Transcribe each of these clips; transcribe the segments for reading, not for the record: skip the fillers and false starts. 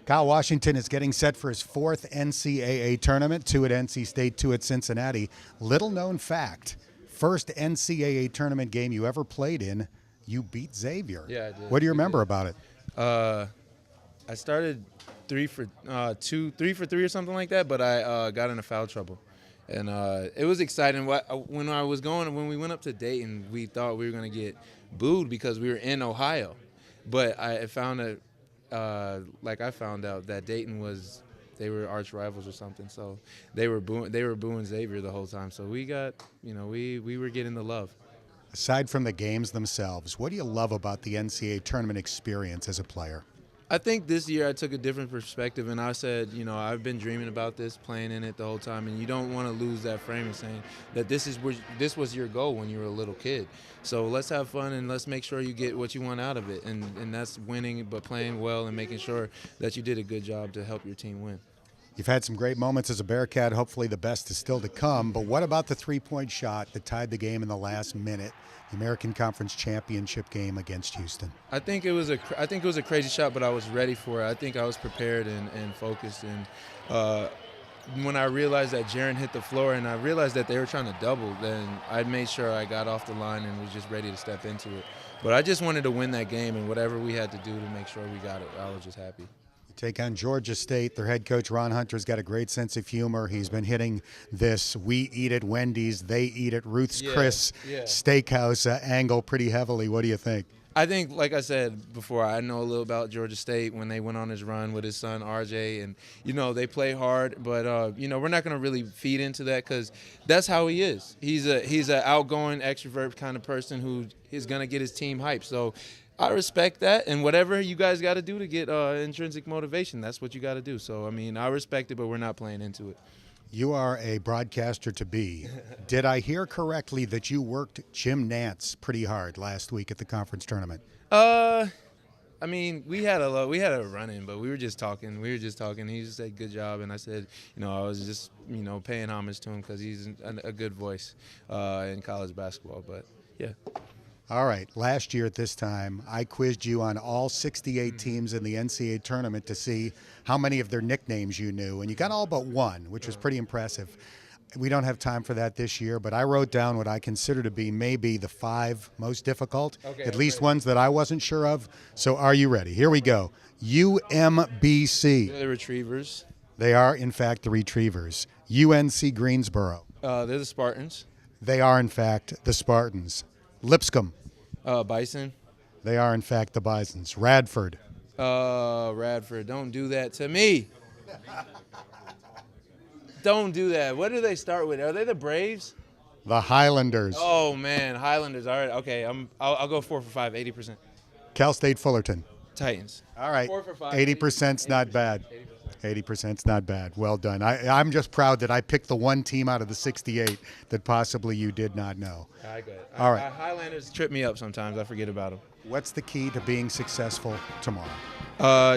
Kyle Washington is getting set for his fourth NCAA tournament, 2 at NC State, 2 at Cincinnati. Little known fact, first NCAA tournament game you ever played in, you beat Xavier. Yeah, I did. What do you remember about it? I started 3 for 3 or something like that, but I got into foul trouble. And it was exciting. When we went up to Dayton, we thought we were going to get booed because we were in Ohio. But I found out that Dayton they were arch rivals or something. So they were booing Xavier the whole time. So we got, we were getting the love. Aside from the games themselves, what do you love about the NCAA tournament experience as a player? I think this year I took a different perspective, and I said, I've been dreaming about this, playing in it the whole time, and you don't want to lose that frame of saying that this was your goal when you were a little kid. So let's have fun and let's make sure you get what you want out of it, and that's winning, but playing well and making sure that you did a good job to help your team win. You've had some great moments as a Bearcat. Hopefully the best is still to come. But what about the three-point shot that tied the game in the last minute, the American Conference Championship game against Houston? I think it was a crazy shot, but I was ready for it. I think I was prepared and focused. And when I realized that Jaren hit the floor and I realized that they were trying to double, then I made sure I got off the line and was just ready to step into it. But I just wanted to win that game, and whatever we had to do to make sure we got it, I was just happy. Take on Georgia State. Their head coach, Ron Hunter's got a great sense of humor. He's been hitting this "we eat at Wendy's, they eat at Ruth's Chris" steakhouse angle pretty heavily. What do you think? I think, like I said before, I know a little about Georgia State when they went on his run with his son, RJ. And, they play hard. But, we're not going to really feed into that because that's how he is. He's an outgoing, extrovert kind of person who is going to get his team hyped. So I respect that, and whatever you guys got to do to get intrinsic motivation, that's what you got to do. So, I respect it, but we're not playing into it. You are a broadcaster to be. Did I hear correctly that you worked Jim Nantz pretty hard last week at the conference tournament? We had a run-in, but we were just talking. He just said, good job, and I said, I was just, paying homage to him because he's a good voice in college basketball. But, yeah. All right. Last year at this time, I quizzed you on all 68 teams in the NCAA tournament to see how many of their nicknames you knew, and you got all but one, which was pretty impressive. We don't have time for that this year, but I wrote down what I consider to be maybe the 5 most difficult, at least ones that I wasn't sure of. So are you ready? Here we go. UMBC. They're the Retrievers. They are, in fact, the Retrievers. UNC Greensboro. They're the Spartans. They are, in fact, the Spartans. Lipscomb. Bison. They are, in fact, the Bisons. Radford. Radford. Don't do that to me. Don't do that. What do they start with? Are they the Braves? The Highlanders. Oh, man. Highlanders. All right. Okay. I'll go 4 for 5, 80%. Cal State Fullerton. Titans. All right. 4 for 5. 80%'s not bad. 80%'s not bad. Well done. I'm just proud that I picked the one team out of the 68 that possibly you did not know. I got it. All right. Highlanders trip me up sometimes. I forget about them. What's the key to being successful tomorrow?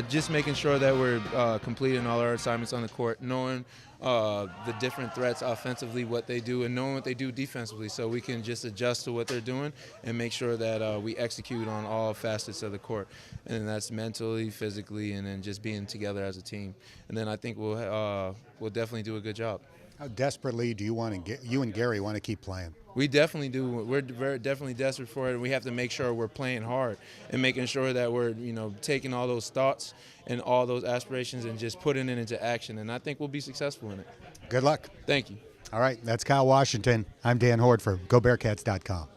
Just making sure that we're completing all our assignments on the court, knowing the different threats offensively, what they do, and knowing what they do defensively, so we can just adjust to what they're doing and make sure that we execute on all facets of the court. And that's mentally, physically, and then just being together as a team. And then I think we'll definitely do a good job. How desperately do you and Gary want to keep playing? We definitely do. We're definitely desperate for it, and we have to make sure we're playing hard and making sure that we're, taking all those thoughts and all those aspirations and just putting it into action. And I think we'll be successful in it. Good luck. Thank you. All right, that's Kyle Washington. I'm Dan Hoard for GoBearcats.com.